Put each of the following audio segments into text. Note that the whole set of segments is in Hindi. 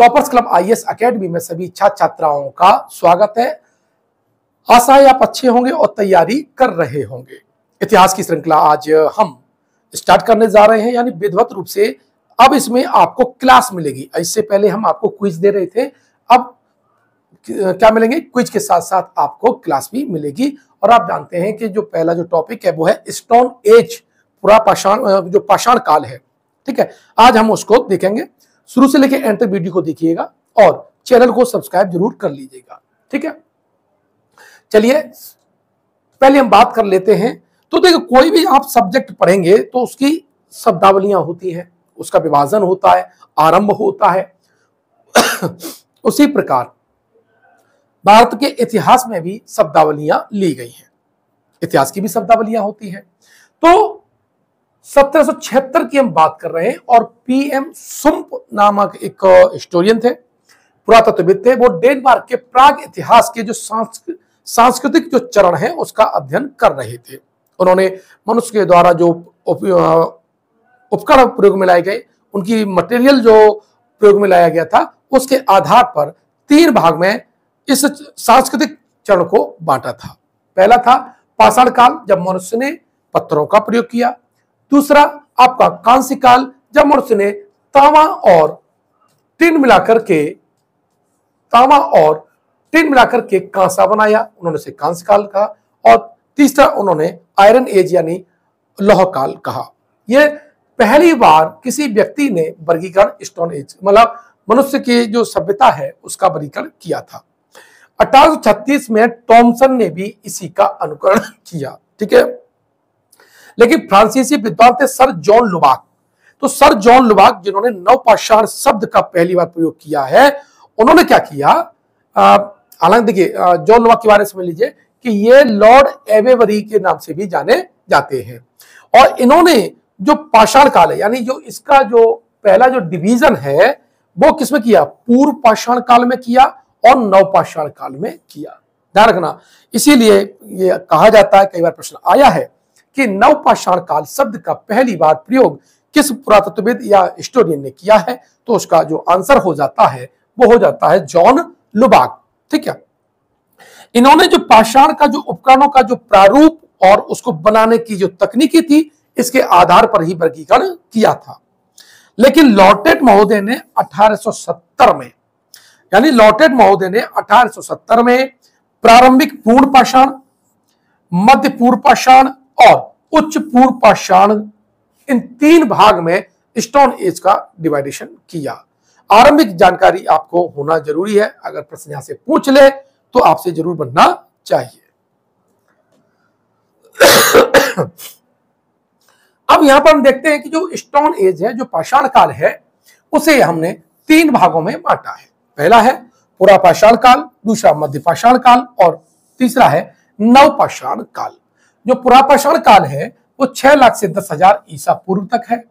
टॉपर्स क्लब आईएएस एकेडमी में सभी छात्र छात्राओं का स्वागत है। आशा है आप अच्छे होंगे और तैयारी कर रहे होंगे। इतिहास की श्रृंखला आज हम स्टार्ट करने जा रहे हैं, यानी विधिवत रूप से। अब इसमें आपको क्लास मिलेगी। इससे पहले हम आपको क्विज दे रहे थे, अब क्या मिलेंगे? क्विज के साथ साथ आपको क्लास भी मिलेगी। और आप जानते हैं कि जो पहला जो टॉपिक है वो है स्टोन एज, पूरा पाषाण, जो पाषाण काल है। ठीक है, आज हम उसको देखेंगे। शुरू से लेकर एंड तक वीडियो को देखिएगा और चैनल को सब्सक्राइब जरूर कर लीजिएगा। ठीक है, चलिए पहले हम बात कर लेते हैं। तो देखो, कोई भी आप सब्जेक्ट पढ़ेंगे तो उसकी शब्दावलियां होती हैं, उसका विभाजन होता है, आरंभ होता है। उसी प्रकार भारत के इतिहास में भी शब्दावलियां ली गई हैं, इतिहास की भी शब्दावलियां होती हैं। तो 1776 की हम बात कर रहे हैं और पीएम सुम्प नामक एक हिस्टोरियन थे, पुरातत्वविद थे। वो डेनमार्क के प्राग इतिहास के जो सांस्कृतिक जो चरण है उसका अध्ययन कर रहे थे। उन्होंने मनुष्य के द्वारा जो उपकरण प्रयोग में लाए गए, उनकी मटेरियल जो प्रयोग में लाया गया था, उसके आधार पर 3 भाग में इस सांस्कृतिक चरण को बांटा था। पहला था पाषाण काल, जब मनुष्य ने पत्थरों का प्रयोग किया। दूसरा आपका कांस्य काल, जब मनुष्य ने तांबा और टिन मिलाकर के कांसा बनाया, उन्होंने से कांस्य काल कहा। और तीसरा उन्होंने आयरन एज यानी लौह काल कहा। यह पहली बार किसी व्यक्ति ने वर्गीकरण स्टोन एज, मतलब मनुष्य की जो सभ्यता है उसका वर्गीकरण किया था। 1836 में टॉमसन ने भी इसी का अनुकरण किया। ठीक है, लेकिन फ्रांसीसी विद्वान थे सर जॉन लुबाक। तो सर जॉन लुबाक, जिन्होंने नवपाषाण शब्द का पहली बार प्रयोग किया है, उन्होंने क्या किया? हालांकि देखिए, जॉन लुबाक के बारे में समझ लीजिए कि ये लॉर्ड एवेबरी के नाम से भी जाने जाते हैं। और इन्होंने जो पाषाण काल है, यानी जो इसका जो पहला जो डिवीजन है वो किसमें किया? पूर्व पाषाण काल में किया और नवपाषाण काल में किया। ध्यान रखना, इसीलिए ये कहा जाता है, कई बार प्रश्न आया है कि नवपाषाण काल शब्द का पहली बार प्रयोग किस पुरातत्वविद या हिस्टोरियन ने किया है? तो उसका जो आंसर हो जाता है वो हो जाता है जॉन लुबाक। ठीक है, इन्होंने जो पाषाण का जो उपकरणों का जो प्रारूप और उसको बनाने की जो तकनीकी थी, इसके आधार पर ही वर्गीकरण किया था। लेकिन लॉर्टेट महोदय ने 1870 में, यानी लॉर्टेट महोदय ने 1870 में प्रारंभिक पूर्ण पाषाण, मध्य पूर्व पाषाण और उच्च पूर्व पाषाण, इन 3 भाग में स्टोन एज का डिवाइडेशन किया। आरंभिक जानकारी आपको होना जरूरी है, अगर प्रश्न यहां से पूछ ले तो आपसे जरूर बनना चाहिए। अब यहां पर हम देखते हैं कि जो स्टोन एज है, जो पाषाण काल है, उसे हमने 3 भागों में बांटा है। पहला है पुरा पाषाण काल, दूसरा मध्य पाषाण काल और तीसरा है नवपाषाण काल। जो पुरा पाषाण काल है वो 6 लाख से 10,000 ईसा पूर्व तक है।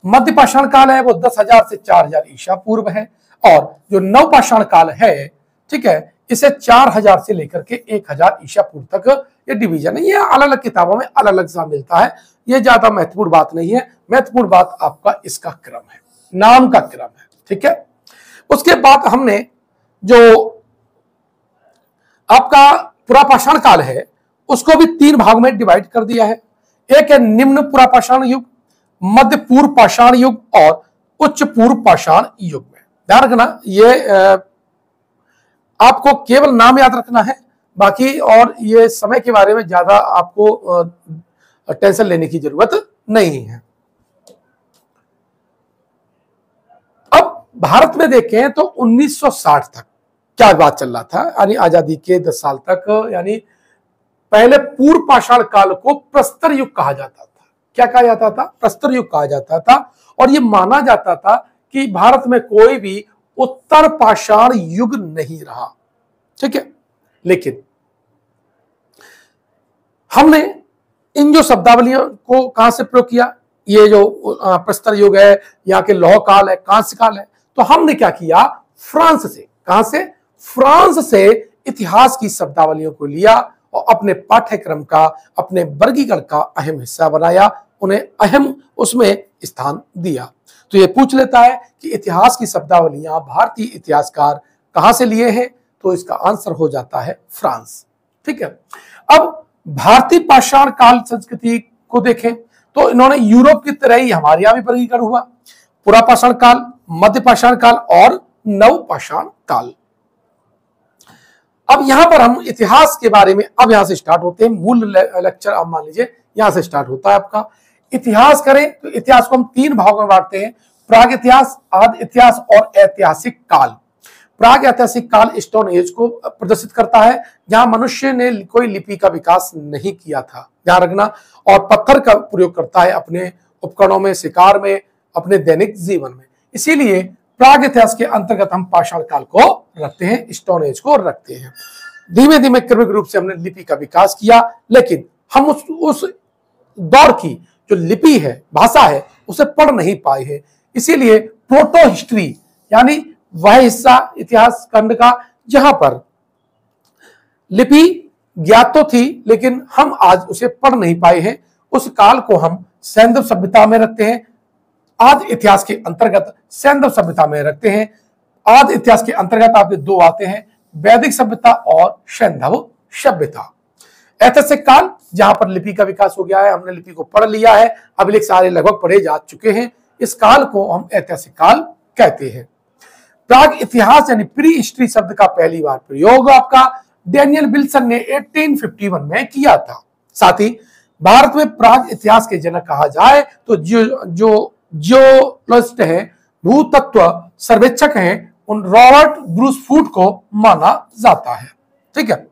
मध्य पाषाण काल है वो 10,000 से 4,000 ईसा पूर्व है। और जो नवपाषाण काल है, ठीक है, इसे 4,000 से लेकर के 1,000 ईसा पूर्व तक ये डिवीजन है। ये अलग अलग किताबों में अलग अलग सा मिलता है, ये ज्यादा महत्वपूर्ण बात नहीं है। महत्वपूर्ण बात आपका इसका क्रम है, नाम का क्रम है। ठीक है, उसके बाद हमने जो आपका पुरा पाषाण काल है उसको भी 3 भाग में डिवाइड कर दिया है। एक है निम्न पुरा पाषाण युग, मध्य पूर्व पाषाण युग और उच्च पूर्व पाषाण युग में। ध्यान रखना, ये आपको केवल नाम याद रखना है, बाकी और ये समय के बारे में ज्यादा आपको टेंशन लेने की जरूरत नहीं है। अब भारत में देखें तो 1960 तक क्या बात चल रहा था, यानी आजादी के 10 साल तक, यानी पहले पूर्व पाषाण काल को प्रस्तर युग कहा जाता था। क्या कहा जाता था? प्रस्तर युग कहा जाता था। और यह माना जाता था कि भारत में कोई भी उत्तर पाषाण युग नहीं रहा। ठीक है, लेकिन हमने इन जो शब्दावलियों को कहां से प्रयोग किया? ये जो प्रस्तर युग है, यहाँ के लौह काल है, कांस्य काल है, तो हमने क्या किया? फ्रांस से, कहां से? फ्रांस से इतिहास की शब्दावलियों को लिया और अपने पाठ्यक्रम का, अपने वर्गीकरण का अहम हिस्सा बनाया, उन्हें अहम उसमें स्थान दिया। तो ये पूछ लेता है कि इतिहास की शब्दावलियां भारतीय इतिहासकार कहां से लिए हैं, तो इसका आंसर हो जाता है फ्रांस। ठीक है। अब भारतीय पाषाण काल संस्कृति को देखें तो इन्होंने यूरोप की तरह ही हमारे यहां भी वर्गीकरण हुआ, पुरा पाषाण काल, मध्य पाषाण काल और नव पाषाण काल। अब यहां पर हम इतिहास के बारे में अब यहां से स्टार्ट होते हैं। मूल लेक्चर अब मान लीजिए यहां से स्टार्ट होता है आपका। इतिहास करें तो इतिहास को हम 3 भागों में बांटते हैं, प्राग इतिहास, आदि इतिहास और ऐतिहासिक काल। प्राग ऐतिहासिक काल स्टोन एज को प्रदर्शित करता है, जहां मनुष्य ने कोई लिपि का विकास नहीं किया था, ध्यान रखना, और पत्थर का प्रयोग करता है अपने उपकरणों में, शिकार में, अपने दैनिक जीवन में। इसीलिए प्राग इतिहास के अंतर्गत हम पाषाण काल को रखते हैं, स्टोन एज को रखते हैं। धीमे धीमे क्रमिक रूप से हमने लिपि का विकास किया, लेकिन हम उस दौर की जो लिपि है, भाषा है, उसे पढ़ नहीं पाए हैं। इसीलिए प्रोटो हिस्ट्री यानी वह हिस्सा इतिहास खंड का जहां पर लिपि ज्ञात तो थी लेकिन हम आज उसे पढ़ नहीं पाए हैं, उस काल को हम सैंधव सभ्यता में रखते हैं। आदि इतिहास के अंतर्गत सैंधव सभ्यता में रखते हैं। आदि इतिहास के अंतर्गत आपके 2 आते हैं, वैदिक सभ्यता और सैंधव सभ्यता। ऐतिहासिक काल जहां पर लिपि का विकास हो गया है, हमने लिपि को पढ़ लिया है, अभिलेख सारे लगभग पढ़े जा चुके हैं, इस काल को हम ऐतिहासिक काल कहते हैं। प्राग इतिहास यानी प्री हिस्ट्री शब्द का पहली बार प्रयोग आपका डैनियल विल्सन ने 1851 में किया था। साथ ही भारत में प्राग इतिहास के जनक कहा जाए तो जो जियोलॉजिस्ट हैं, भूतत्व सर्वेक्षक हैं, उन रॉबर्ट ब्रूसफूट को माना जाता है। ठीक है।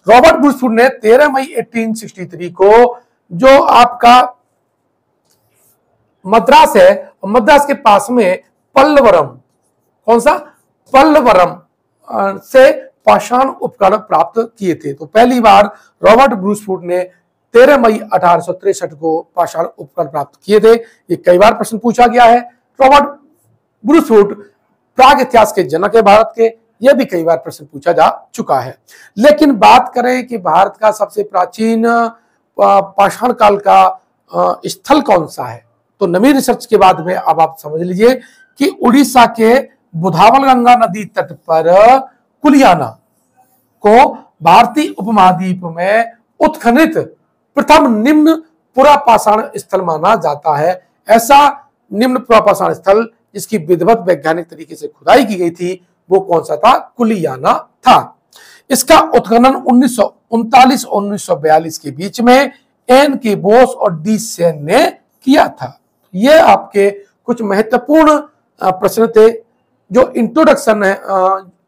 रॉबर्ट ब्रूसफूट ने 13 मई 1863 को जो आपका मद्रास है, मद्रास के पास में पल्लवरम, कौन सा, पल्लवरम से पाषाण उपकरण प्राप्त किए थे। तो पहली बार रॉबर्ट ब्रूसफूट ने 13 मई 1863 को पाषाण उपकरण प्राप्त किए थे। ये कई बार प्रश्न पूछा गया है। रॉबर्ट ब्रूसफूट प्राग इतिहास के जनक है भारत के, यह भी कई बार प्रश्न पूछा जा चुका है। लेकिन बात करें कि भारत का सबसे प्राचीन पाषाण काल का स्थल कौन सा है, तो नवीन रिसर्च के बाद में अब आप समझ लीजिए कि उड़ीसा के बुधावल गंगा नदी तट पर कुलियाना को भारतीय उपमहाद्वीप में उत्खनित प्रथम निम्न पुरापाषाण स्थल माना जाता है। ऐसा निम्न पुरापाषाण स्थल जिसकी विधिवत वैज्ञानिक तरीके से खुदाई की गई थी, वो कौन सा था, कुलियाना था। इसका उत्खनन 1939 और 1942 के बीच में एन के बोस और डी सेन ने किया था। ये आपके कुछ महत्वपूर्ण प्रश्न थे जो इंट्रोडक्शन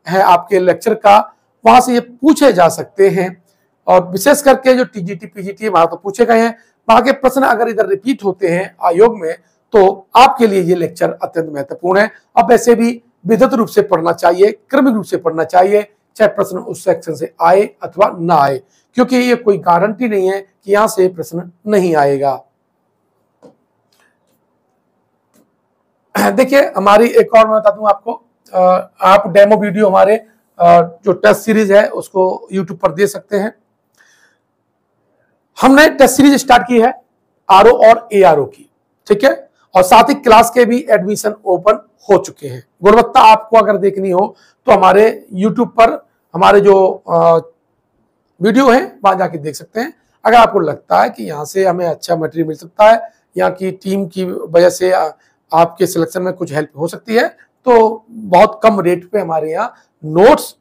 है आपके लेक्चर का, वहां से ये पूछे जा सकते हैं। और विशेष करके जो टीजीटी पीजीटी वहां तो पूछे गए हैं, वहां के प्रश्न अगर इधर रिपीट होते हैं आयोग में तो आपके लिए ये लेक्चर अत्यंत महत्वपूर्ण है। अब वैसे भी विधिवत रूप से पढ़ना चाहिए, क्रमिक रूप से पढ़ना चाहिए, चाहे प्रश्न उस सेक्शन से आए अथवा ना आए, क्योंकि ये कोई गारंटी नहीं है कि यहां से प्रश्न नहीं आएगा। देखिए हमारी एक और मैं बता दूं आपको, आप डेमो वीडियो हमारे जो टेस्ट सीरीज है उसको यूट्यूब पर दे सकते हैं। हमने टेस्ट सीरीज स्टार्ट की है आरओ और एआरओ की, ठीक है, और साथ ही क्लास के भी एडमिशन ओपन हो चुके हैं। गुणवत्ता आपको अगर देखनी हो तो हमारे यूट्यूब पर हमारे जो वीडियो है वहां जाके देख सकते हैं। अगर आपको लगता है कि यहाँ से हमें अच्छा मटेरियल मिल सकता है, यहाँ की टीम की वजह से आपके सिलेक्शन में कुछ हेल्प हो सकती है, तो बहुत कम रेट पे हमारे यहाँ नोट्स,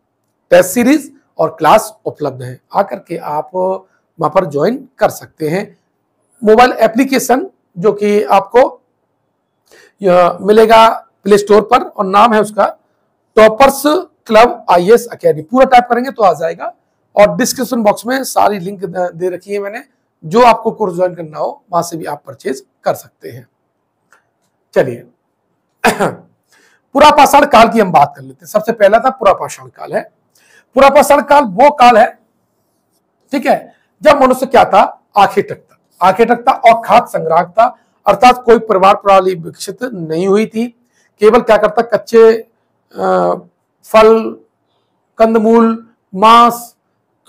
टेस्ट सीरीज और क्लास उपलब्ध है। आकर के आप वहां पर ज्वाइन कर सकते हैं। मोबाइल एप्लीकेशन जो कि आपको मिलेगा प्ले स्टोर पर और नाम है उसका टॉपर्स क्लब आईएएस अकेडमी, पूरा टाइप करेंगे तो आ जाएगा। और डिस्क्रिप्शन बॉक्स में सारी लिंक दे रखी है मैंने, जो आपको कोर्स ज्वाइन करना हो वहां से भी आप परचेज कर सकते हैं। चलिए पुरापाषाण काल की हम बात कर लेते हैं। सबसे पहला था पुरापाषाण काल है। पुरापाषाण काल वो काल है, ठीक है, जब मनुष्य क्या था, आंखें टकता और खाद्य संग्राहक था, अर्थात कोई परिवार प्रणाली विकसित नहीं हुई थी। केवल क्या करता, कच्चे फल, कंदमूल, मांस,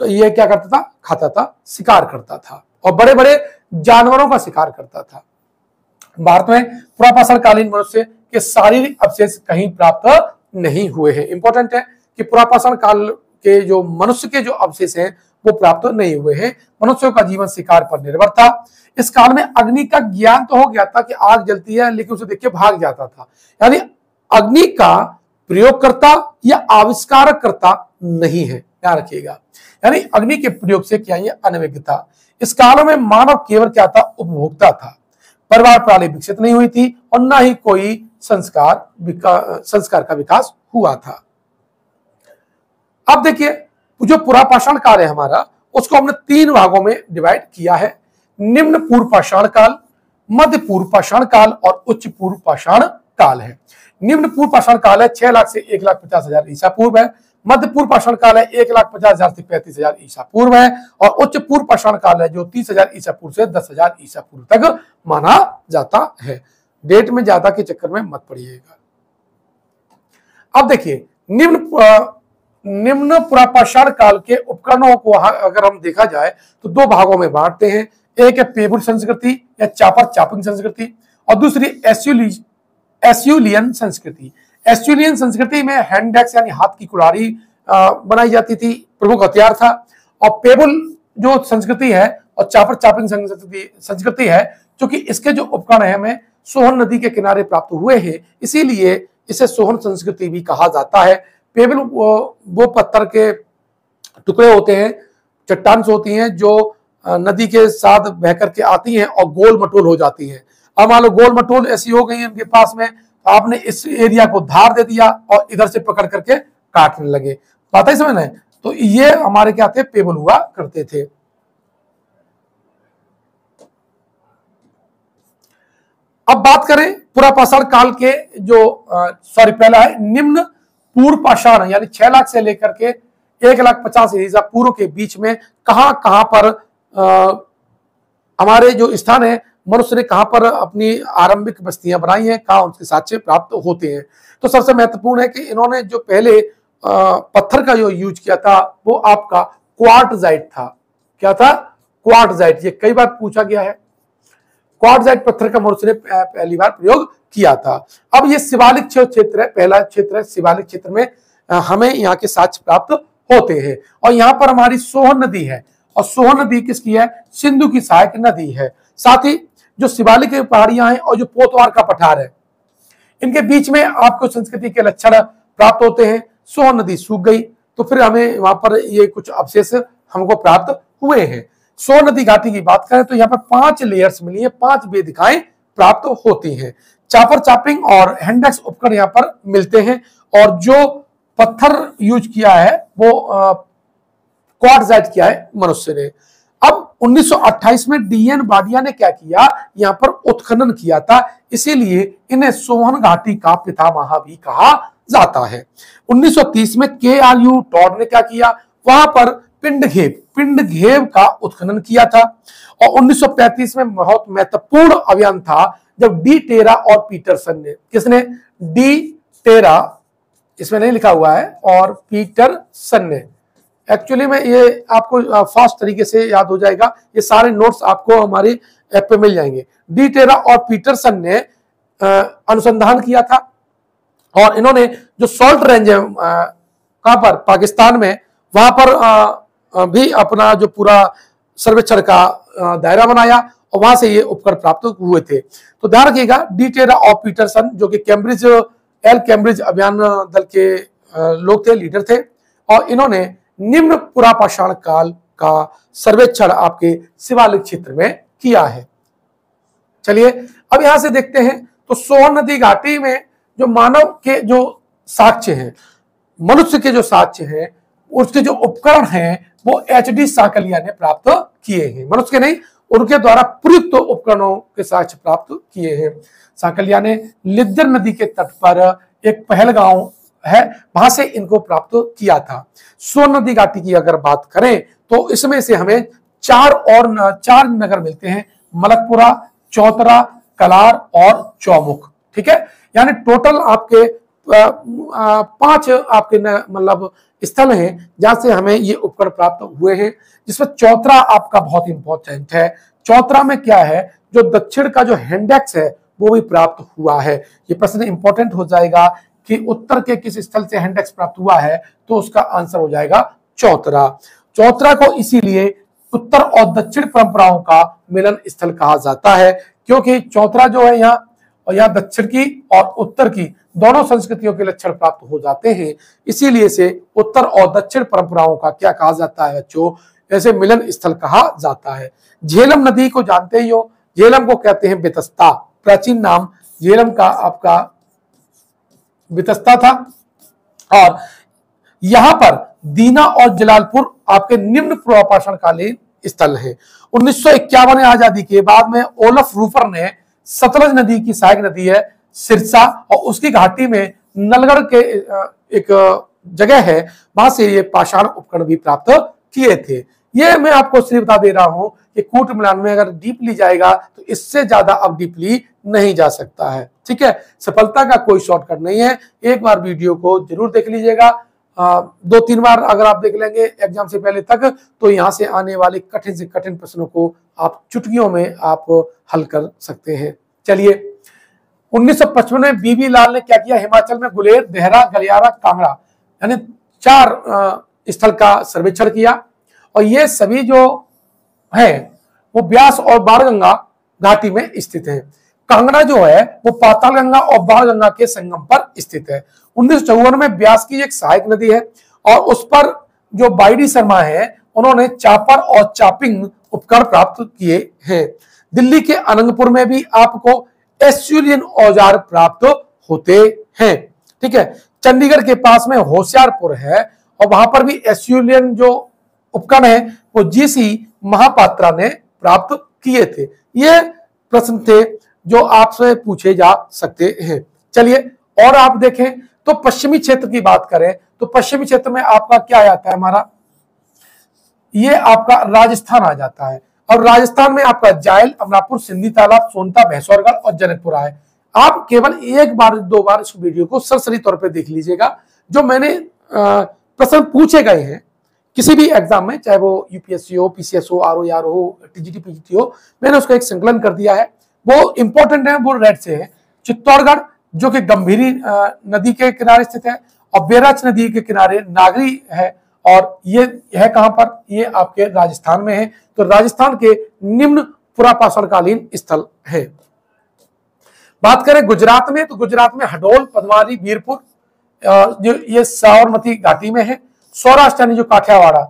ये क्या करता था, खाता था, शिकार करता था और बड़े बड़े जानवरों का शिकार करता था। भारत में पुरापाषाण कालीन मनुष्य के शारीरिक अवशेष कहीं प्राप्त नहीं हुए हैं। इंपॉर्टेंट है कि पुरापाषाण काल के जो मनुष्य के जो अवशेष हैं वो प्राप्त नहीं हुए हैं। मनुष्यों का जीवन शिकार पर निर्भर था। इस काल में अग्नि का ज्ञान तो हो गया था कि आग जलती है, लेकिन उसे देख के भाग जाता था। यानी अग्नि का प्रयोगकर्ता या आविष्कारकर्ता नहीं है, ध्यान रखिएगा। यानी अग्नि के प्रयोग से क्या, ये अनभिज्ञ था। इस काल में मानव केवल क्या था, उपभोक्ता था। परिवार प्रणाली विकसित नहीं हुई थी और ना ही कोई संस्कार का विकास हुआ था। अब देखिए, जो पुरापाषाण काल है हमारा, उसको हमने 3 भागों में डिवाइड किया है। निम्न पूर्व पाषाण काल, मध्य पूर्व पाषाण काल और उच्च पूर्व पाषाण काल है। निम्न पूर्व पाषाण काल है 6 लाख से 1,50,000 ईसा पूर्व है। मध्य पूर्व पाषाण काल है 1,50,000 से 35,000 ईसा पूर्व है। और उच्च पूर्व पाषाण काल है जो 30,000 ईसा पूर्व से 10,000 ईसा पूर्व तक माना जाता है। डेट में ज्यादा के चक्कर में मत पड़िएगा। अब देखिए, निम्न पुरापाषाण काल के उपकरणों को अगर हम देखा जाए तो 2 भागों में बांटते हैं। एक है पेबुल संस्कृति या चापर चापिंग संस्कृति, और दूसरी एस्यूलियन संस्कृति। एस्यूलियन संस्कृति में हैंड एक्स यानी हाथ की कुल्हाड़ी बनाई जाती थी, प्रमुख हथियार था। और पेबुल जो संस्कृति है और चापर चापिंग संस्कृति है, क्योंकि इसके जो उपकरण है हमें सोहन नदी के किनारे प्राप्त हुए हैं, इसीलिए इसे सोहन संस्कृति भी कहा जाता है। पेबल वो पत्थर के टुकड़े होते हैं, चट्टान होती हैं जो नदी के साथ बह करके आती हैं और गोल मटोल हो जाती हैं। अब मान लो गोल मटोल ऐसी हो गई है उनके पास में, आपने इस एरिया को धार दे दिया और इधर से पकड़ करके काटने लगे, बात है समझ में? तो ये हमारे क्या थे, पेबल हुआ करते थे। अब बात करें पुरापाषाण काल के जो पहला है निम्न पूर्व पाषाण, यानी 6 लाख से लेकर के 1,50,000 ईसा पूर्व के बीच में कहां कहां पर हमारे जो स्थान है, मनुष्य ने कहां पर अपनी आरंभिक बस्तियां बनाई हैं, कहां उनके साक्ष्य प्राप्त होते हैं। तो सबसे महत्वपूर्ण है कि इन्होंने जो पहले पत्थर का जो यूज किया था वो आपका क्वार्टजाइट था। क्या था? क्वार्टजाइट। ये कई बार पूछा गया है। क्वार्टजाइट पत्थर का मनुष्य ने पहली बार प्रयोग किया था। अब ये शिवालिक क्षेत्र है, पहला क्षेत्र है। शिवालिक क्षेत्र में हमें यहाँ के साक्ष्य प्राप्त होते हैं। और यहाँ पर हमारी सोहन नदी है, और सोहन नदी किसकी है? सिंधु की सहायक नदी है। साथ ही जो शिवालिक पहाड़ियां हैं और जो पोतवार का पठार है, इनके बीच में आपको संस्कृति के लक्षण प्राप्त होते हैं। सोहन नदी सूख गई तो फिर हमें वहां पर ये कुछ अवशेष हमको प्राप्त हुए हैं। सोहन नदी घाटी की बात करें तो यहाँ पर 5 लेयर्स मिली है, 5 वेदिकाएं प्राप्त होती हैं। चापर चापिंग और हैंडेक्स उपकरण यहाँ पर मिलते हैं, और जो पत्थर यूज किया है वो क्वार्टजाइट किया है मनुष्य ने। अब 1928 में डीएन बाडिया ने क्या किया, यहाँ पर उत्खनन किया था, इसीलिए इन्हें सोहन घाटी का पितामह भी कहा जाता है। 1930 में KRU टॉड ने क्या किया, वहां पर पिंडघेव का उत्खनन किया था। और 1935 में बहुत महत्वपूर्ण अभियान था जब डी टेरा और पीटरसन ने, किसने? डी टेरा, इसमें नहीं लिखा हुआ है, और पीटरसन ने। एक्चुअली में ये आपको फास्ट तरीके से याद हो जाएगा, ये सारे नोट्स आपको हमारी ऐप पे मिल जाएंगे। डी टेरा और पीटरसन ने अनुसंधान किया था, और इन्होंने जो सॉल्ट रेंज है कहां पर, पाकिस्तान में, वहां पर भी अपना जो पूरा सर्वेक्षण का दायरा बनाया और वहां से ये उपकरण प्राप्त हुए थे। तो ध्यान रखिएगा, डी टेरा और पीटरसन जो कि कैम्ब्रिज अभियान दल के लोग थे, लीडर थे, और इन्होंने निम्न पुरापाषाण काल का सर्वेक्षण आपके शिवालिक क्षेत्र में किया है। चलिए अब यहां से देखते हैं, तो सोहन नदी घाटी में जो मानव के जो साक्ष्य हैं, मनुष्य के जो साक्ष्य हैं, उसके जो उपकरण हैं वो HD सांकलिया ने प्राप्त किए हैं। मनुष्य के नहीं, उनके द्वारा प्रयुक्त उपकरणों के साक्ष्य प्राप्त किए हैं। सांकलिया ने लिद्दर नदी के तट पर एक पहलगांव है, वहां से इनको प्राप्त किया था। सोन नदी घाटी की अगर बात करें तो इसमें से हमें 4 नगर मिलते हैं, मलकपुरा, चौतरा, कलार और चौमुख। ठीक है, यानी टोटल आपके 5 आपके मतलब स्थल हैं जहां से हमें ये उपकरण प्राप्त हुए हैं, जिसमें चौतरा आपका बहुत इंपॉर्टेंट है। चौतरा में क्या है, जो दक्षिण का जो हैंडेक्स है वो भी प्राप्त हुआ है। ये प्रश्न इंपॉर्टेंट हो जाएगा कि उत्तर के किस स्थल से हैंडेक्स प्राप्त हुआ है, तो उसका आंसर हो जाएगा चौतरा। चौतरा को इसीलिए उत्तर और दक्षिण परंपराओं का मिलन स्थल कहा जाता है, क्योंकि चौतरा जो है यहाँ और यहाँ दक्षिण की और उत्तर की दोनों संस्कृतियों के लक्षण प्राप्त हो जाते हैं। इसीलिए से उत्तर और दक्षिण परंपराओं का क्या कहा जाता है बच्चों, ऐसे मिलन स्थल कहा जाता है। झेलम नदी को जानते ही हो, झेलम को कहते हैं बेतस्ता, प्राचीन नाम झेलम का आपका बेतस्ता था। और यहां पर दीना और जलालपुर आपके निम्न पूर्वापाषाणकालीन स्थल है। 1951 आजादी के बाद में ओलफ रूफर ने सतलज नदी की सहायक नदी है सिरसा और उसकी घाटी में नलगढ़ के एक जगह है, वहां से ये पाषाण उपकरण भी प्राप्त किए थे। ये मैं आपको सिर्फ बता दे रहा हूं कि कूट मिलान में अगर डीपली जाएगा तो इससे ज्यादा अब डीपली नहीं जा सकता है। ठीक है, सफलता का कोई शॉर्टकट नहीं है। एक बार वीडियो को जरूर देख लीजिएगा, 2-3 बार अगर आप देख लेंगे एग्जाम से पहले तक, तो यहां से आने वाले कठिन से कठिन प्रश्नों को आप चुटकियों में आप हल कर सकते हैं। चलिए, 1955 में बीबी लाल ने क्या किया, हिमाचल में गुलेर, देहरा, गलियारा, कांगड़ा यानी 4 स्थल का सर्वेक्षण किया और ये सभी जो है वो ब्यास और बाणगंगा घाटी में स्थित है। कांगड़ा जो है वो पाताल गंगा और बाणगंगा के संगम पर स्थित है। 1954 में ब्यास की एक सहायक नदी है और उस पर जो बाईडी शर्मा है उन्होंने चापर और चापिंग उपकरण प्राप्त किए हैं। दिल्ली के अनंतपुर में भी आपको एस्यूलियन औजार प्राप्त होते हैं। ठीक है, चंडीगढ़ के पास में होशियारपुर है और वहां पर भी एस्यूलियन जो उपकरण है वो जीसी महापात्रा ने प्राप्त किए थे। ये प्रश्न थे जो आपसे पूछे जा सकते हैं। चलिए, और आप देखें तो पश्चिमी क्षेत्र की बात करें तो पश्चिमी क्षेत्र में आपका क्या आता है, हमारा ये आपका राजस्थान आ जाता है। और राजस्थान में आपका जायल, अमरापुर, सिंधी तालाब, सोनता, भैंसौरगढ़ और जनकपुरा है। आप केवल 1 बार 2 बार इस वीडियो को सरसरी तौर पे देख लीजिएगा। जो मैंने प्रश्न पूछे गए हैं किसी भी एग्जाम में, चाहे वो यूपीएससी हो, पीसीएस हो, आरओ हो, टीजीटी पीजीटी हो, मैंने उसका एक संकलन कर दिया है। वो इंपॉर्टेंट है, वो रेड से है। चित्तौड़गढ़ जो कि गंभीरी नदी के किनारे स्थित है और बेराच नदी के किनारे नागरी है और ये है कहां पर, ये आपके राजस्थान में है। तो राजस्थान के निम्न पुरापाषाणकालीन स्थल है। बात करें गुजरात में तो गुजरात में हडोल, पदमारी, वीरपुर जो ये साबरमती घाटी में है। सौराष्ट्र यानी जो काठियावाड़ा,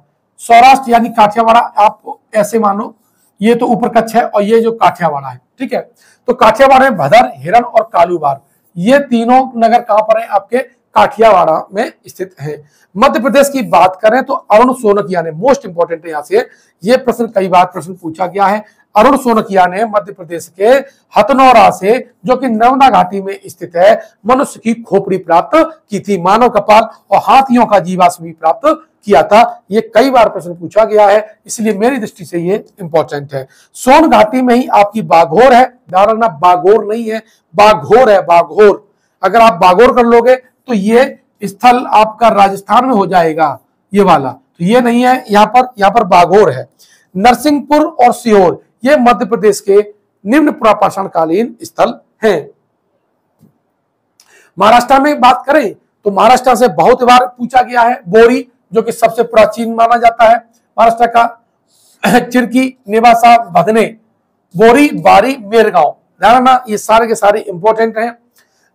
सौराष्ट्र यानी काठियावाड़ा आप ऐसे मानो, ये तो ऊपर कच्छ है और ये जो काठियावाड़ा है। ठीक है, तो काठियावाड़ में भदर, हिरन और कालूबार, ये तीनों नगर कहां पर है, आपके काठियावाड़ा में स्थित है। मध्य प्रदेश की बात करें तो अरुण सोनकिया ने, मोस्ट इंपोर्टेंट है यहां से, ये प्रश्न कई बार प्रश्न पूछा गया है। अरुण सोनकिया ने मध्य प्रदेश के हथनौरा से, जो कि नर्मदा घाटी में स्थित है, मनुष्य की खोपड़ी प्राप्त की थी, मानव कपाल और हाथियों का जीवाश्म भी प्राप्त किया था। ये कई बार प्रश्न पूछा गया है, इसलिए मेरी दृष्टि से ये इंपॉर्टेंट है। सोन घाटी में ही आपकी बाघोर है, ध्यान रखना बाघोर नहीं है, बाघोर है, बाघोर। अगर आप बाघोर कर लोगे तो ये स्थल आपका राजस्थान में हो जाएगा, ये वाला, तो ये नहीं है, यहाँ पर बाघोर है। नरसिंहपुर और सीहोर ये मध्य प्रदेश के निम्न पुरापाषाणकालीन स्थल हैं। महाराष्ट्र में बात करें तो महाराष्ट्र से बहुत बार पूछा गया है। बोरी जो कि सबसे प्राचीन माना जाता है महाराष्ट्र का, चिरकी, नेवासा, भदने, बोरी, बारी, मेरगांव, ध्यान रखना ये सारे के सारे इंपॉर्टेंट हैं।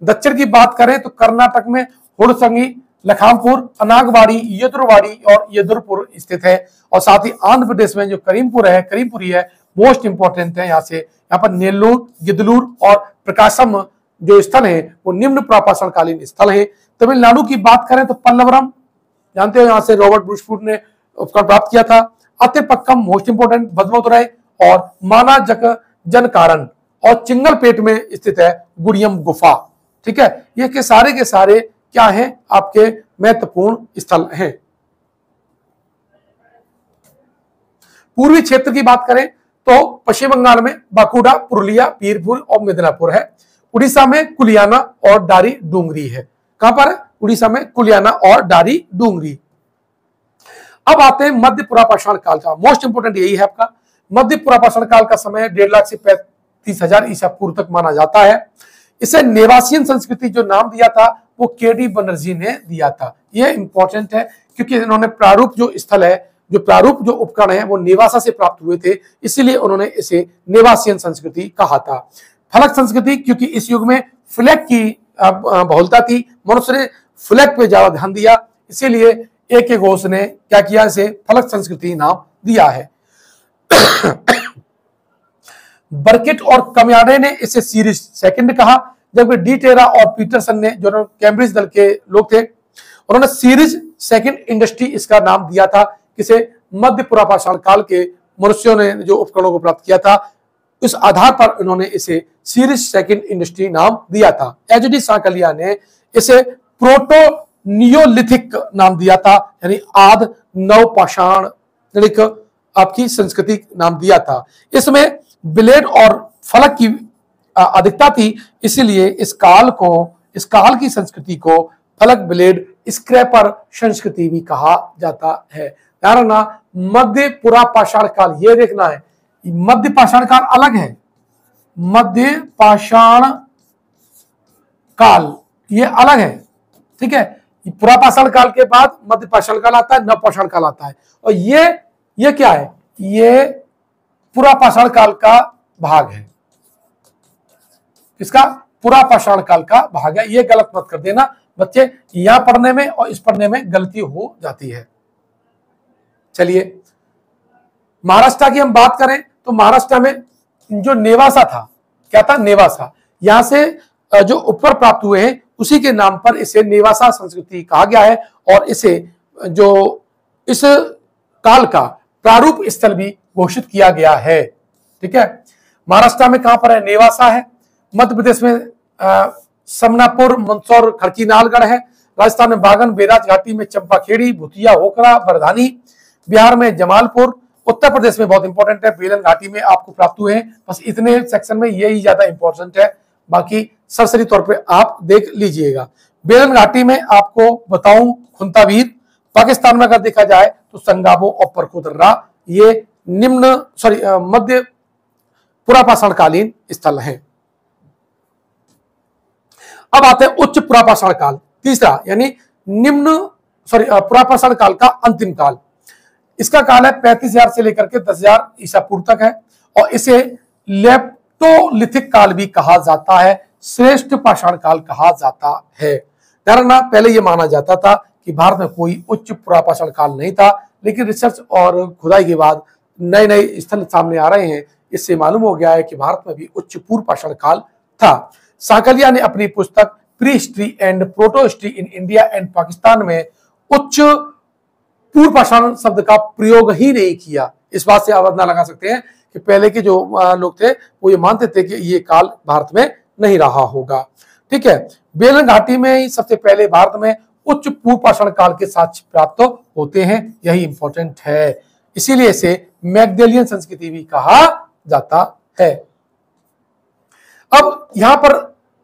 दक्षिण की बात करें तो कर्नाटक में हुड़संगी, लखामपुर, अनागवाड़ी, यदुरवाड़ी और यदुरपुर स्थित है। और साथ ही आंध्र प्रदेश में जो करीमपुर है, करीमपुरी है, मोस्ट इंपॉर्टेंट है। यहाँ से यहाँ पर नेल्लूर, गिदलूर और प्रकाशम जो स्थल है वो निम्न पुरापाषाणकालीन स्थल है। तमिलनाडु की बात करें तो पल्लवरम, जानते हो यहाँ से रॉबर्ट ब्रूसफूड ने उपकरण प्राप्त किया था। अतिपक्कम मोस्ट इंपोर्टेंट, भद्रमोतुरई और माना जनकारण और चिंगलपेट में स्थित है गुड़ियम गुफा। ठीक है, ये के सारे क्या हैं, आपके महत्वपूर्ण स्थल हैं। पूर्वी क्षेत्र की बात करें तो पश्चिम बंगाल में बांकुड़ा, पुरुलिया, बीरपुर और मिदनापुर है। उड़ीसा में कुलियाना और डारी डूंगरी है। कहां पर है, उड़ीसा में कुलियाना और डारी डूंगरी। अब आते हैं मध्य पुरापाषाण काल का, मोस्ट इंपोर्टेंट यही है आपका। मध्य पुरापाषाण काल का समय 1.5 लाख से 30,000 ईसा पूर्व तक माना जाता है। इसे नेवासियन संस्कृति जो नाम दिया था वो केडी बनर्जी ने दिया था। यह इंपॉर्टेंट है क्योंकि इन्होंने प्रारूप जो स्थल है, जो प्रारूप जो उपकरण है वो नेवासा से प्राप्त हुए थे, इसीलिए उन्होंने इसे नेवासियन संस्कृति कहा था। फलक संस्कृति, क्योंकि इस युग में फ्लैग की बहुलता थी, मनुष्य ने फ्लैग पे ज्यादा ध्यान दिया, इसीलिए A.K. घोष ने क्या किया, इसे फलक संस्कृति नाम दिया है। बर्केट और कम्याने ने इसे सीरीज सेकंड कहा, जबकि डी टेरा और पीटरसन ने, जो कैम्ब्रिज दल के लोग थे, उन्होंने सीरीज सेकंड इंडस्ट्री इसका नाम दिया था। किसे? मध्य पुरापाषाण काल के मनुष्यों ने जो उपकरणों को प्राप्त किया था, उस आधार पर उन्होंने इसे सीरीज सेकंड इंडस्ट्री नाम दिया था। एच.डी. सांकलिया ने इसे प्रोटो नियोलिथिक नाम दिया था, यानी आद नवपाषाण आपकी संस्कृति नाम दिया था। इसमें ब्लेड और फलक की अधिकता थी, इसीलिए इस काल की संस्कृति को फलक ब्लेड स्क्रैपर संस्कृति भी कहा जाता है। ध्यान रखना, मध्य पुरापाषाण काल, ये देखना है, मध्य पाषाण काल अलग है, मध्य पाषाण काल ये अलग है, ठीक है। पुरापाषाण काल के बाद मध्य पाषाण काल आता है, नवपाषाण काल आता है, और ये क्या है, ये पुरापाषाण काल का भाग है। किसका? पुरापाषाण काल का भाग है। ये गलत मत कर देना बच्चे, यहां पढ़ने में और इस पढ़ने में गलती हो जाती है। चलिए, महाराष्ट्र की हम बात करें तो महाराष्ट्र में जो नेवासा था, क्या था? नेवासा। यहां से जो ऊपर प्राप्त हुए हैं उसी के नाम पर इसे नेवासा संस्कृति कहा गया है, और इसे जो इस काल का प्रारूप स्थल भी घोषित किया गया है, ठीक है। महाराष्ट्र में कहां पर है? नेवासा है। मध्य प्रदेश में समनापुर, मंदसौर, खड़कीनालगढ़ है। राजस्थान में बागन, बेराज घाटी में चंपाखेड़ी, भूतिया, होकरा, बरधानी। बिहार में जमालपुर। उत्तर प्रदेश में बहुत इंपॉर्टेंट है, बेलन घाटी में आपको प्राप्त हुए हैं। बस इतने सेक्शन में यही ज्यादा इंपॉर्टेंट है, बाकी सरसरी तौर पे आप देख लीजिएगा। बेलन घाटी में आपको बताऊं, खुंतावीर। पाकिस्तान में अगर देखा जाए तो संगाबो और परखोदर्रा, ये मध्य पुरापाषाणकालीन स्थल हैं। अब आते हैं उच्च पुरापाषाण काल, तीसरा, यानी पुरापाषाण काल का अंतिम काल। इसका काल है 35,000 से लेकर के 10,000 ईसा पूर्व तक है, और इसे लेप्टोलिथिक काल भी कहा जाता है, श्रेष्ठ पाषाण काल कहा जाता है। ध्यान रखना, पहले यह माना जाता था कि भारत में कोई उच्च पुरापाषाण काल नहीं था, लेकिन रिसर्च और खुदाई के बाद नए नए स्थल सामने आ रहे हैं, इससे मालूम हो गया है कि भारत में भी उच्च पूर्व पाषाण काल था। सांकलिया ने अपनी पुस्तक pre history and proto history in India and Pakistan में उच्च पूर्व पाषाण शब्द का प्रयोग ही नहीं किया। इस बात से आप अंदाजा लगा सकते हैं कि पहले के जो लोग थे वो ये मानते थे कि ये काल भारत में नहीं रहा होगा, ठीक है। बेलन घाटी में ही सबसे पहले भारत में उच्च पूर्व पाषाण काल के साक्ष्य प्राप्त होते हैं, यही इंपॉर्टेंट है, इसीलिए इसे मैग्डेलियन संस्कृति भी कहा जाता है। अब यहां पर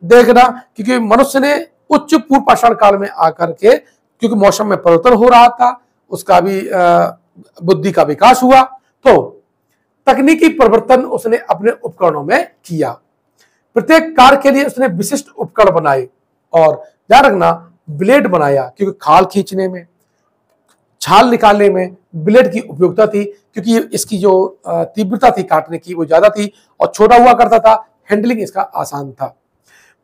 देखना, क्योंकि मनुष्य ने उच्च पूर्व पाषाण काल में आकर के, क्योंकि मौसम में परिवर्तन हो रहा था, उसका भी बुद्धि का विकास हुआ, तो तकनीकी परिवर्तन उसने अपने उपकरणों में किया। प्रत्येक कार्य के लिए उसने विशिष्ट उपकरण बनाए, और ध्यान रखना, ब्लेड बनाया, क्योंकि खाल खींचने में, छाल निकालने में ब्लेड की उपयोगिता थी, क्योंकि इसकी जो तीव्रता थी काटने की वो ज्यादा थी, और छोटा हुआ करता था, हैंडलिंग इसका आसान था।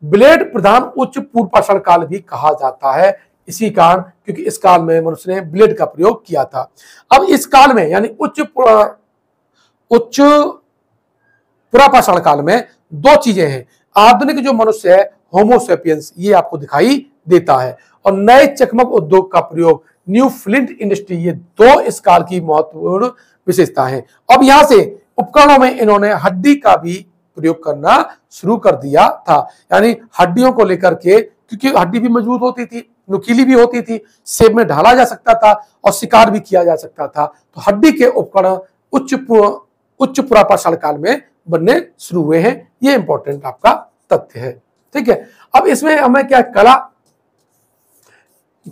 ब्लेड प्रधान उच्च पूर्व पाषाण काल भी कहा जाता है, इसी कारण, क्योंकि इस काल में मनुष्य ने ब्लेड का प्रयोग किया था। अब इस काल में, यानी उच्च पुरापाषाण काल में दो चीजें हैं। आधुनिक जो मनुष्य है, होमो सेपियंस, ये आपको दिखाई देता है, और नए चकमक उद्योग का प्रयोग, न्यू फ्लिंट इंडस्ट्री, ये दो इस काल की महत्वपूर्ण विशेषता है। अब यहां से उपकरणों में इन्होंने हड्डी का भी प्रयोग करना शुरू कर दिया था, यानी हड्डियों को लेकर के, क्योंकि हड्डी भी मजबूत होती थी, नुकीली भी होती थी, सेब में ढाला जा सकता था और शिकार भी किया जा सकता था, तो हड्डी के उपकरण उच्च पुरापाषाण काल में बनने शुरू हुए हैं। ये इंपॉर्टेंट आपका तथ्य है, ठीक है। अब इसमें हमें क्या, कला,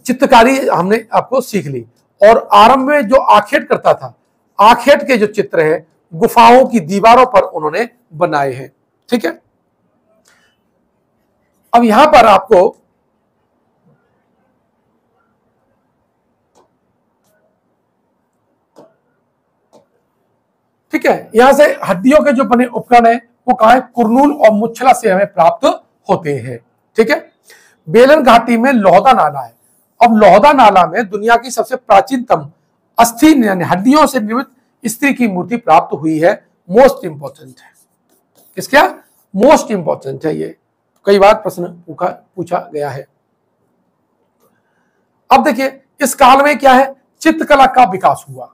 चित्रकारी हमने आपको सीख ली, और आरंभ में जो आखेट करता था, आखेट के जो चित्र है गुफाओं की दीवारों पर उन्होंने बनाए हैं, ठीक है। अब यहां पर आपको ठीक है, यहां से हड्डियों के जो बने उपकरण है वो कहां है, कुरनूल और मुच्छला से हमें प्राप्त होते हैं। ठीक है। बेलन घाटी में लोहदा नाला है। अब लोहदा नाला में दुनिया की सबसे प्राचीनतम अस्थि यानी हड्डियों से निर्मित स्त्री की मूर्ति प्राप्त हुई है। मोस्ट इंपॉर्टेंट है, किसका मोस्ट इंपॉर्टेंट है, ये कई बार प्रश्न पूछा गया है। अब देखिए इस काल में क्या है, चित्रकला का विकास हुआ।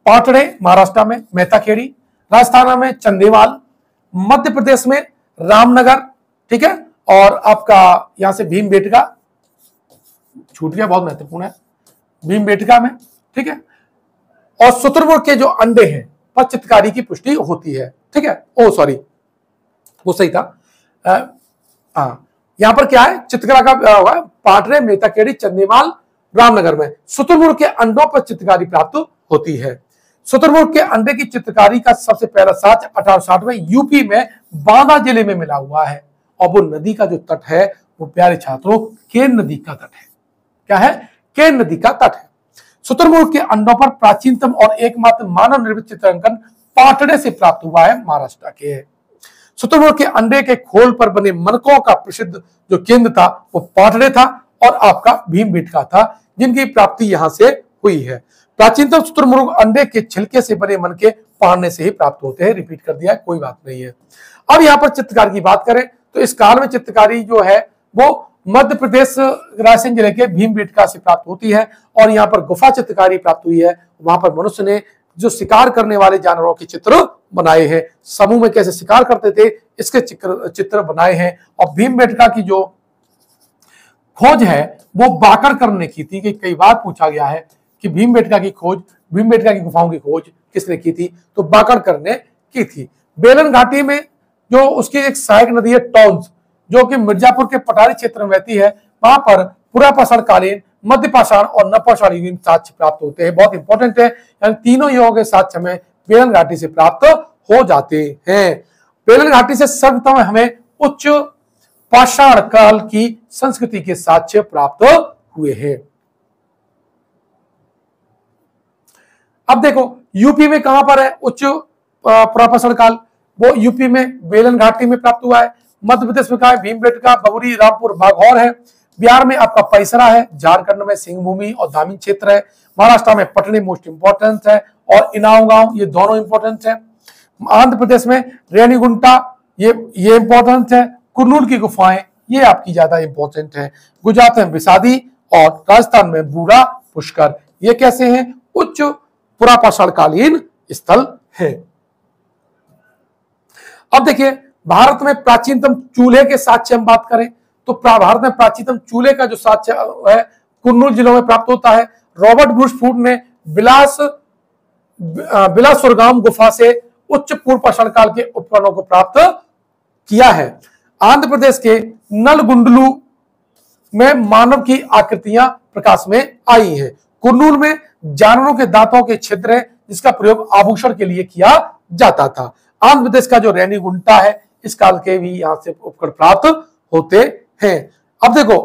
पाटड़े महाराष्ट्र में मेहताखेड़ी, राजस्थान में चंदेवाल, मध्य प्रदेश में रामनगर, ठीक है, और आपका यहां से भीमबेटका छूट गया, बहुत महत्वपूर्ण है, भीमबेटका में, ठीक है, और शुतुरमुर्ग के जो अंडे हैं पर चित्रकारी की पुष्टि होती है। ठीक है, ओ सॉरी वो सही था, यहां पर क्या है, चित्रकला का हुआ पाटड़े मेहताखेड़ी चंदेवाल रामनगर में शुतुरमुर्ग के अंडों पर चित्रकारी प्राप्त होती है। शुतुरमुर्ग के अंडे की चित्रकारी का सबसे पहला साक्ष्य 1860 में यूपी में बांदा जिले में मिला हुआ है, और वो नदी का जो तट है वो प्यारे छात्रों केन नदी का तट है। क्या है, केन नदी का तट है। शुतुरमुर्ग के अंडों पर प्राचीनतम और एकमात्र मानव निर्मित चित्रांकन पाटड़े से प्राप्त हुआ है, महाराष्ट्र के। शुतुरमुर्ग के अंडे के खोल पर बने मनकों का प्रसिद्ध जो केंद्र था वो पाटड़े था और आपका भीमबेटका था, जिनकी प्राप्ति यहां से हुई है। प्राचीनतम शुतुरमुर्ग अंडे के छिलके से बने मन के पाड़ने से ही प्राप्त होते हैं। रिपीट कर दिया, कोई बात नहीं है। अब यहाँ पर चित्रकारी की बात करें तो इस काल में चित्रकारी जो है वो मध्य प्रदेश रायसेन जिले के भीमबेटका से प्राप्त होती है, और यहाँ पर गुफा चित्रकारी प्राप्त हुई है। वहां पर मनुष्य ने जो शिकार करने वाले जानवरों के चित्र बनाए हैं, समूह में कैसे शिकार करते थे इसके चित्र बनाए हैं। और भीमबेटका की जो खोज है वो बाकरकर ने की थी, कि कई बार पूछा गया है कि भीमबेटका की खोज, भीमबेटका की गुफाओं की खोज किसने की थी, तो बाकरकर ने की थी। बेलन घाटी में जो उसकी एक सहायक नदी है टॉन्स, जो कि मिर्जापुर के पठारी क्षेत्र में बहती है, वहां पर पुरापाषाण कालीन, मध्य पाषाण और नवपाषाण युगीन साक्ष्य प्राप्त होते हैं। बहुत इंपॉर्टेंट है, यानी तीनों युगों के साक्ष्य हमें बेलन घाटी से प्राप्त हो जाते हैं। बेलन घाटी से सर्वप्रथम हमें उच्च पाषाण काल की संस्कृति के साक्ष्य प्राप्त हुए हैं। अब देखो यूपी में कहां पर है उच्च पुरापाषाण काल, वो यूपी में बेलन घाटी में प्राप्त हुआ है। मध्य प्रदेश में कहा है भीमबेटका, बबुरी, रामपुर, बाघौर है। बिहार में आपका पैसरा है, झारखंड में सिंहभूमि और दामिन क्षेत्र है, महाराष्ट्र में पटनी मोस्ट इंपॉर्टेंट है, और इनाम गांव, ये दोनों इंपॉर्टेंट है। आंध्र प्रदेश में रेणीगुंटा, ये इंपॉर्टेंट है। कुरनूल की गुफाएं ये आपकी ज्यादा इंपॉर्टेंट है। गुजरात में विसादी और राजस्थान में बूढ़ा पुष्कर, ये कैसे हैं, उच्च पुरापाषाण कालीन स्थल है। अब देखिए भारत में प्राचीनतम चूल्हे के साक्ष्य हम बात करें तो भारत में प्राचीनतम चूल्हे का जो साक्ष्य है कुरनूल जिलों में प्राप्त होता है। रॉबर्ट ब्रूसफूड ने बिलासुरगाम गुफा से उच्च पूर्वपाषाण काल के उपकरणों को प्राप्त किया है। आंध्र प्रदेश के नलगुंडलू में मानव की आकृतियां प्रकाश में आई हैं। कुरनूल में जानवरों के दांतों के छिद्र है, जिसका प्रयोग आभूषण के लिए किया जाता था। आंध्र प्रदेश का जो रेणीगुंटा है इस काल के भी यहां से उपकरण प्राप्त होते हैं। अब देखो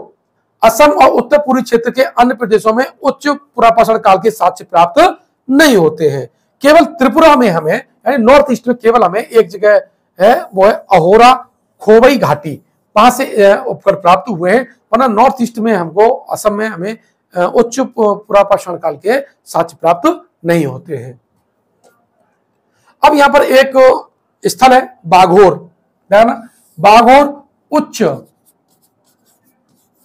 असम और उत्तर पूर्वी क्षेत्र के अन्य प्रदेशों में उच्च पुरापाषाण काल के साक्ष्य प्राप्त नहीं होते हैं। केवल त्रिपुरा में हमें, यानी नॉर्थ ईस्ट में केवल हमें एक जगह है, वो है अहोरा खोबई घाटी, वहां से उपकरण प्राप्त हुए हैं, वरना नॉर्थ ईस्ट में हमको असम में हमें उच्च पुरापाषाण काल के साक्ष्य प्राप्त नहीं होते हैं। अब यहां पर एक स्थल है बाघोर, बाघोर उच्च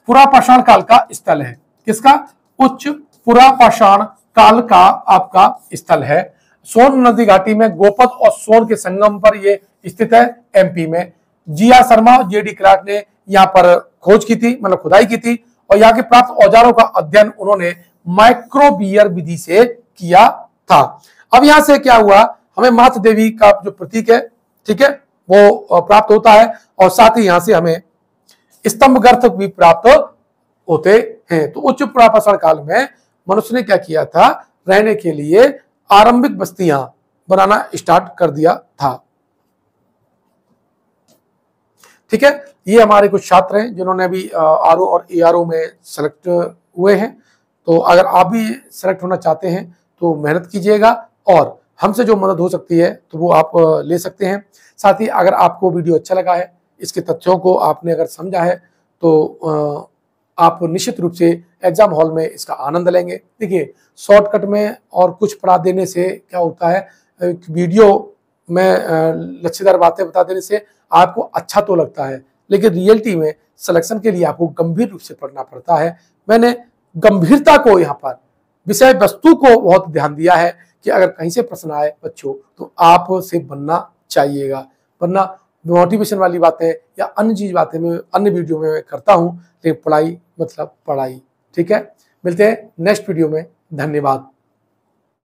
पुरापाषाण काल का स्थल है। किसका, उच्च पुरापाषाण काल का आपका स्थल है। सोन नदी घाटी में गोपद और सोन के संगम पर यह स्थित है, एमपी में। जिया शर्मा और जेडी क्लार्क ने यहां पर खोज की थी, मतलब खुदाई की थी, और यहाँ के प्राप्त औजारों का अध्ययन उन्होंने माइक्रोबियर विधि से किया था। अब यहां से क्या हुआ, हमें मातृ देवी का जो प्रतीक है, ठीक है, वो प्राप्त होता है, और साथ ही यहां से हमें स्तंभ गर्थ भी प्राप्त होते हैं। तो उच्च पुरापाषाण काल में मनुष्य ने क्या किया था, रहने के लिए आरंभिक बस्तियां बनाना स्टार्ट कर दिया था। ठीक है, ये हमारे कुछ छात्र हैं जिन्होंने अभी आरओ और एआरओ में सेलेक्ट हुए हैं। तो अगर आप भी सेलेक्ट होना चाहते हैं तो मेहनत कीजिएगा और हमसे जो मदद हो सकती है तो वो आप ले सकते हैं। साथ ही अगर आपको वीडियो अच्छा लगा है, इसके तथ्यों को आपने अगर समझा है तो आप निश्चित रूप से एग्जाम हॉल में इसका आनंद लेंगे। देखिए, शॉर्टकट में और कुछ पढ़ा देने से क्या होता है, वीडियो में लच्छेदार बातें बता देने से आपको अच्छा तो लगता है, लेकिन रियलिटी में सिलेक्शन के लिए आपको गंभीर रूप से पढ़ना पड़ता है। मैंने गंभीरता को यहाँ पर, विषय वस्तु को बहुत ध्यान दिया है कि अगर कहीं से प्रश्न आए बच्चों तो आप से बनना चाहिएगा, वरना मोटिवेशन वाली बातें या अन्य चीज बातें मैं अन्य वीडियो में करता हूँ, लेकिन पढ़ाई मतलब पढ़ाई। ठीक है, मिलते हैं नेक्स्ट वीडियो में। धन्यवाद।